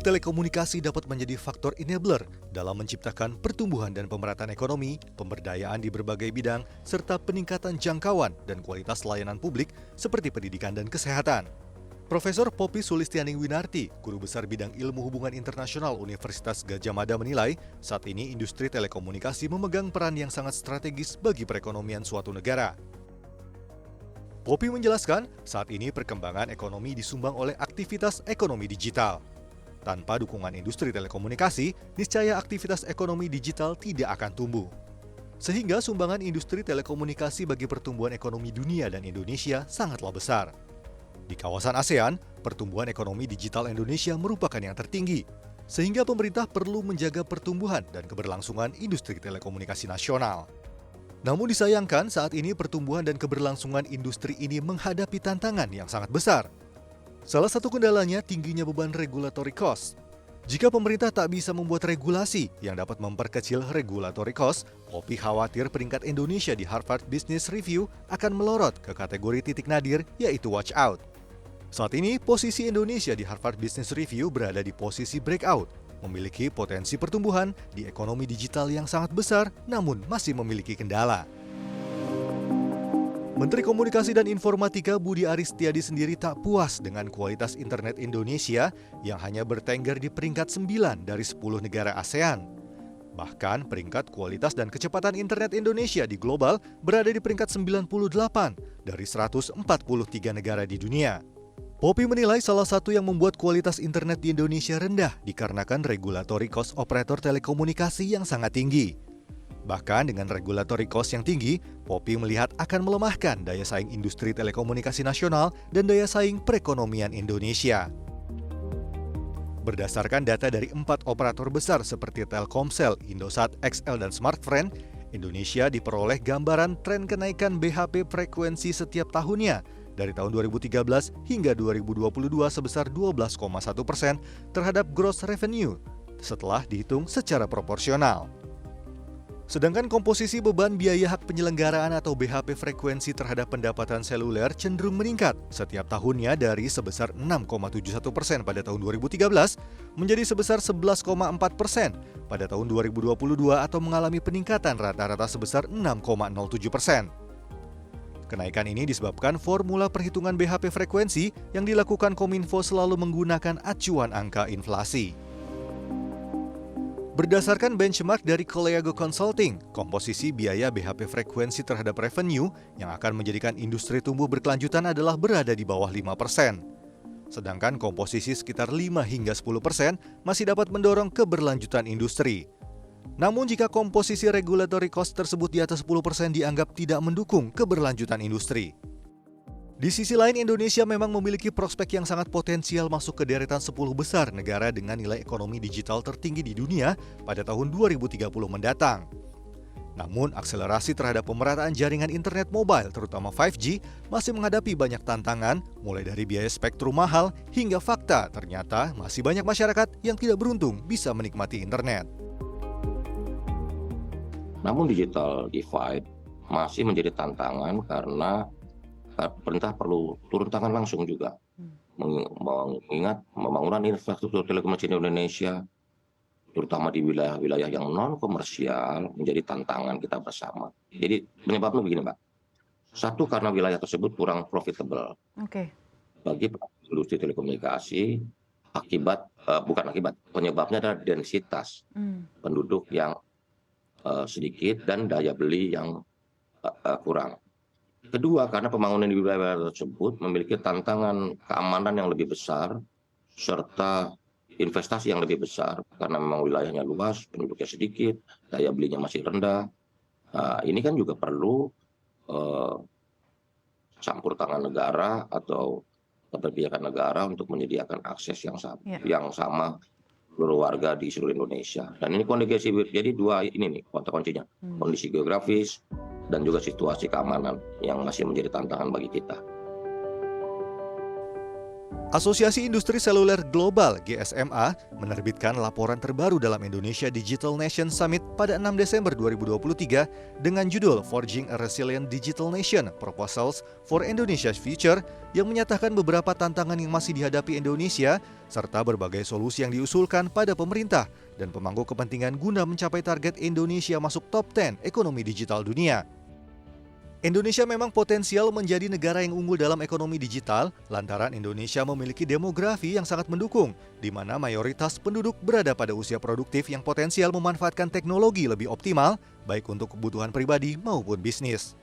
telekomunikasi dapat menjadi faktor enabler dalam menciptakan pertumbuhan dan pemerataan ekonomi, pemberdayaan di berbagai bidang, serta peningkatan jangkauan dan kualitas layanan publik seperti pendidikan dan kesehatan. Profesor Poppy Sulistianing Winarti, Guru Besar Bidang Ilmu Hubungan Internasional Universitas Gadjah Mada menilai, saat ini industri telekomunikasi memegang peran yang sangat strategis bagi perekonomian suatu negara. Poppy menjelaskan, saat ini perkembangan ekonomi disumbang oleh aktivitas ekonomi digital. Tanpa dukungan industri telekomunikasi, niscaya aktivitas ekonomi digital tidak akan tumbuh. Sehingga sumbangan industri telekomunikasi bagi pertumbuhan ekonomi dunia dan Indonesia sangatlah besar. Di kawasan ASEAN, pertumbuhan ekonomi digital Indonesia merupakan yang tertinggi, sehingga pemerintah perlu menjaga pertumbuhan dan keberlangsungan industri telekomunikasi nasional. Namun disayangkan saat ini pertumbuhan dan keberlangsungan industri ini menghadapi tantangan yang sangat besar. Salah satu kendalanya tingginya beban regulatory cost. Jika pemerintah tak bisa membuat regulasi yang dapat memperkecil regulatory cost, Poppy khawatir peringkat Indonesia di Harvard Business Review akan melorot ke kategori titik nadir, yaitu watch out. Saat ini, posisi Indonesia di Harvard Business Review berada di posisi breakout, memiliki potensi pertumbuhan di ekonomi digital yang sangat besar, namun masih memiliki kendala. Menteri Komunikasi dan Informatika Budi Aris Setiadi sendiri tak puas dengan kualitas internet Indonesia yang hanya bertengger di peringkat 9 dari 10 negara ASEAN. Bahkan peringkat kualitas dan kecepatan internet Indonesia di global berada di peringkat 98 dari 143 negara di dunia. Poppy menilai salah satu yang membuat kualitas internet di Indonesia rendah dikarenakan regulatory cost operator telekomunikasi yang sangat tinggi. Bahkan dengan regulatory cost yang tinggi, Poppy melihat akan melemahkan daya saing industri telekomunikasi nasional dan daya saing perekonomian Indonesia. Berdasarkan data dari 4 operator besar seperti Telkomsel, Indosat, XL, dan Smartfren, Indonesia diperoleh gambaran tren kenaikan BHP frekuensi setiap tahunnya dari tahun 2013 hingga 2022 sebesar 12,1% terhadap gross revenue setelah dihitung secara proporsional. Sedangkan komposisi beban biaya hak penyelenggaraan atau BHP frekuensi terhadap pendapatan seluler cenderung meningkat setiap tahunnya dari sebesar 6,71% pada tahun 2013 menjadi sebesar 11,4% pada tahun 2022 atau mengalami peningkatan rata-rata sebesar 6,07%. Kenaikan ini disebabkan formula perhitungan BHP frekuensi yang dilakukan Kominfo selalu menggunakan acuan angka inflasi. Berdasarkan benchmark dari Colleago Consulting, komposisi biaya BHP frekuensi terhadap revenue yang akan menjadikan industri tumbuh berkelanjutan adalah berada di bawah 5%. Sedangkan komposisi sekitar 5 hingga 10% masih dapat mendorong keberlanjutan industri. Namun jika komposisi regulatory cost tersebut di atas 10% dianggap tidak mendukung keberlanjutan industri. Di sisi lain, Indonesia memang memiliki prospek yang sangat potensial masuk ke deretan 10 besar negara dengan nilai ekonomi digital tertinggi di dunia pada tahun 2030 mendatang. Namun, akselerasi terhadap pemerataan jaringan internet mobile, terutama 5G, masih menghadapi banyak tantangan, mulai dari biaya spektrum mahal hingga fakta ternyata masih banyak masyarakat yang tidak beruntung bisa menikmati internet. Namun digital divide masih menjadi tantangan karena pemerintah perlu turun tangan langsung juga mengingat pembangunan infrastruktur telekomunikasi di Indonesia terutama di wilayah-wilayah yang non komersial menjadi tantangan kita bersama. Jadi penyebabnya begini, Mbak. Satu, karena wilayah tersebut kurang profitable. Bagi industri telekomunikasi penyebabnya adalah densitas penduduk yang sedikit dan daya beli yang kurang. Kedua, karena pembangunan di wilayah tersebut memiliki tantangan keamanan yang lebih besar serta investasi yang lebih besar karena memang wilayahnya luas, penduduknya sedikit, daya belinya masih rendah. Ini kan juga perlu campur tangan negara atau keberpihakan negara untuk menyediakan akses yang sama seluruh warga di seluruh Indonesia. Dan ini kondisi, jadi dua ini nih kuncinya, kondisi geografis dan juga situasi keamanan yang masih menjadi tantangan bagi kita. Asosiasi Industri Seluler Global (GSMA) menerbitkan laporan terbaru dalam Indonesia Digital Nation Summit pada 6 Desember 2023 dengan judul Forging a Resilient Digital Nation: Proposals for Indonesia's Future yang menyatakan beberapa tantangan yang masih dihadapi Indonesia serta berbagai solusi yang diusulkan pada pemerintah dan pemangku kepentingan guna mencapai target Indonesia masuk top 10 ekonomi digital dunia. Indonesia memang potensial menjadi negara yang unggul dalam ekonomi digital lantaran Indonesia memiliki demografi yang sangat mendukung, di mana mayoritas penduduk berada pada usia produktif yang potensial memanfaatkan teknologi lebih optimal, baik untuk kebutuhan pribadi maupun bisnis.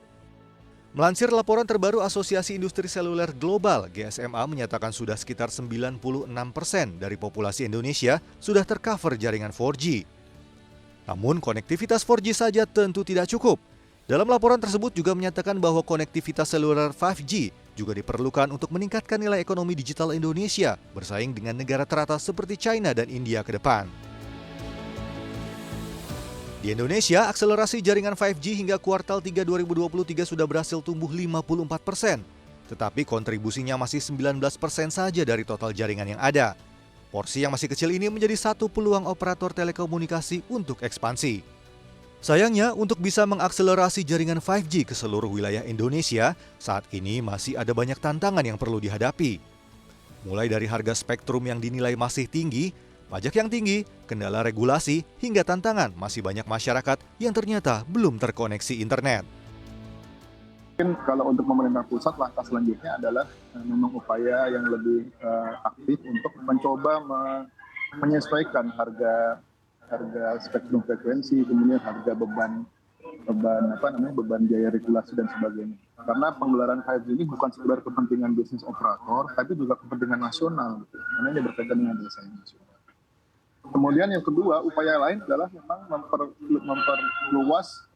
Melansir laporan terbaru Asosiasi Industri Seluler Global, GSMA menyatakan sudah sekitar 96% dari populasi Indonesia sudah tercover jaringan 4G. Namun konektivitas 4G saja tentu tidak cukup. Dalam laporan tersebut juga menyatakan bahwa konektivitas seluler 5G juga diperlukan untuk meningkatkan nilai ekonomi digital Indonesia bersaing dengan negara teratas seperti China dan India ke depan. Di Indonesia, akselerasi jaringan 5G hingga kuartal 3 2023 sudah berhasil tumbuh 54%, tetapi kontribusinya masih 19% saja dari total jaringan yang ada. Porsi yang masih kecil ini menjadi satu peluang operator telekomunikasi untuk ekspansi. Sayangnya, untuk bisa mengakselerasi jaringan 5G ke seluruh wilayah Indonesia, saat ini masih ada banyak tantangan yang perlu dihadapi. Mulai dari harga spektrum yang dinilai masih tinggi, pajak yang tinggi, kendala regulasi, hingga tantangan masih banyak masyarakat yang ternyata belum terkoneksi internet. Mungkin kalau untuk pemerintah pusat, langkah selanjutnya adalah memang upaya yang lebih aktif untuk mencoba menyesuaikan harga spektrum frekuensi, kemudian harga beban biaya regulasi dan sebagainya. Karena penggelaran 5G ini bukan sekedar kepentingan bisnis operator, tapi juga kepentingan nasional. Karena ini berkaitan dengan desa nasional. Kemudian yang kedua, upaya lain adalah memang memperluas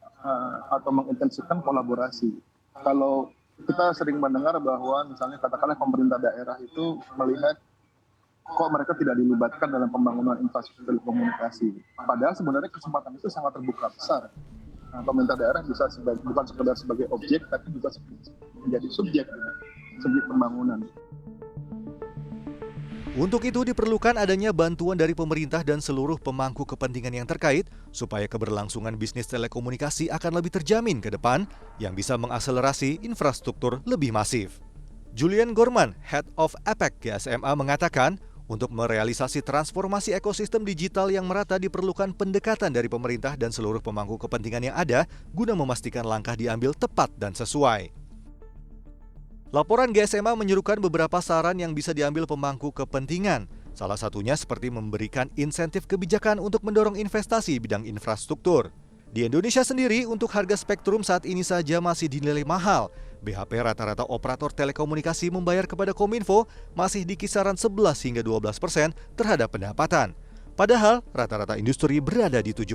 atau mengintensifkan kolaborasi. Kalau kita sering mendengar bahwa misalnya katakanlah pemerintah daerah itu melihat kok mereka tidak dilibatkan dalam pembangunan infrastruktur telekomunikasi. Padahal sebenarnya kesempatan itu sangat terbuka besar. Pemerintah daerah bisa bukan sekedar sebagai objek, tapi juga menjadi subjek pembangunan. Untuk itu diperlukan adanya bantuan dari pemerintah dan seluruh pemangku kepentingan yang terkait supaya keberlangsungan bisnis telekomunikasi akan lebih terjamin ke depan yang bisa mengakselerasi infrastruktur lebih masif. Julian Gorman, Head of APEC GSMA mengatakan, untuk merealisasi transformasi ekosistem digital yang merata diperlukan pendekatan dari pemerintah dan seluruh pemangku kepentingan yang ada guna memastikan langkah diambil tepat dan sesuai. Laporan GSMA menyerukan beberapa saran yang bisa diambil pemangku kepentingan. Salah satunya seperti memberikan insentif kebijakan untuk mendorong investasi bidang infrastruktur. Di Indonesia sendiri, untuk harga spektrum saat ini saja masih dinilai mahal. BHP rata-rata operator telekomunikasi membayar kepada Kominfo masih di kisaran 11 hingga 12% terhadap pendapatan. Padahal rata-rata industri berada di 7%.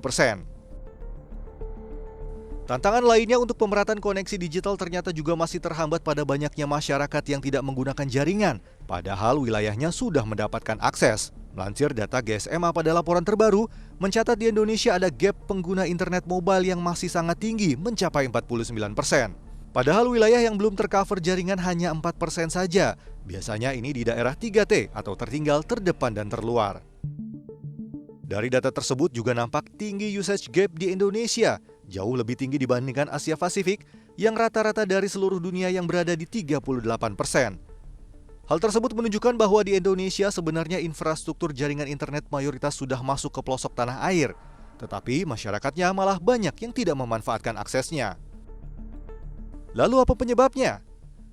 Tantangan lainnya untuk pemerataan koneksi digital ternyata juga masih terhambat pada banyaknya masyarakat yang tidak menggunakan jaringan, padahal wilayahnya sudah mendapatkan akses. Melansir data GSMA pada laporan terbaru, mencatat di Indonesia ada gap pengguna internet mobile yang masih sangat tinggi, mencapai 49%. Padahal wilayah yang belum tercover jaringan hanya 4% saja. Biasanya ini di daerah 3T atau tertinggal, terdepan, dan terluar. Dari data tersebut juga nampak tinggi usage gap di Indonesia, jauh lebih tinggi dibandingkan Asia Pasifik yang rata-rata dari seluruh dunia yang berada di 38%. Hal tersebut menunjukkan bahwa di Indonesia sebenarnya infrastruktur jaringan internet mayoritas sudah masuk ke pelosok tanah air, tetapi masyarakatnya malah banyak yang tidak memanfaatkan aksesnya. Lalu apa penyebabnya?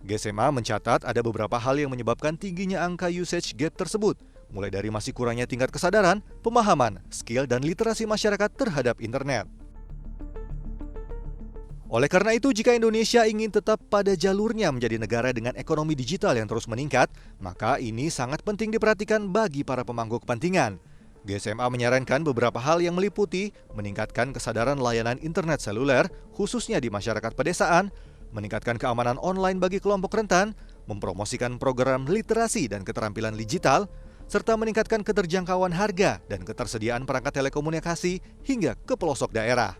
GSMA mencatat ada beberapa hal yang menyebabkan tingginya angka usage gap tersebut, mulai dari masih kurangnya tingkat kesadaran, pemahaman, skill, dan literasi masyarakat terhadap internet. Oleh karena itu, jika Indonesia ingin tetap pada jalurnya menjadi negara dengan ekonomi digital yang terus meningkat, maka ini sangat penting diperhatikan bagi para pemangku kepentingan. GSMA menyarankan beberapa hal yang meliputi meningkatkan kesadaran layanan internet seluler, khususnya di masyarakat pedesaan, meningkatkan keamanan online bagi kelompok rentan, mempromosikan program literasi dan keterampilan digital, serta meningkatkan keterjangkauan harga dan ketersediaan perangkat telekomunikasi hingga ke pelosok daerah.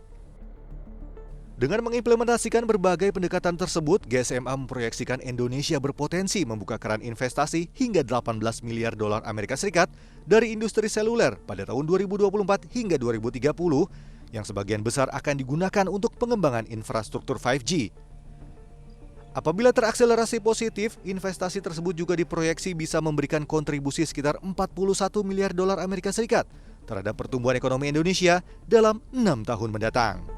Dengan mengimplementasikan berbagai pendekatan tersebut, GSMA memproyeksikan Indonesia berpotensi membuka keran investasi hingga 18 miliar dolar Amerika Serikat dari industri seluler pada tahun 2024 hingga 2030, yang sebagian besar akan digunakan untuk pengembangan infrastruktur 5G. Apabila terakselerasi positif, investasi tersebut juga diproyeksi bisa memberikan kontribusi sekitar 41 miliar dolar Amerika Serikat terhadap pertumbuhan ekonomi Indonesia dalam 6 tahun mendatang.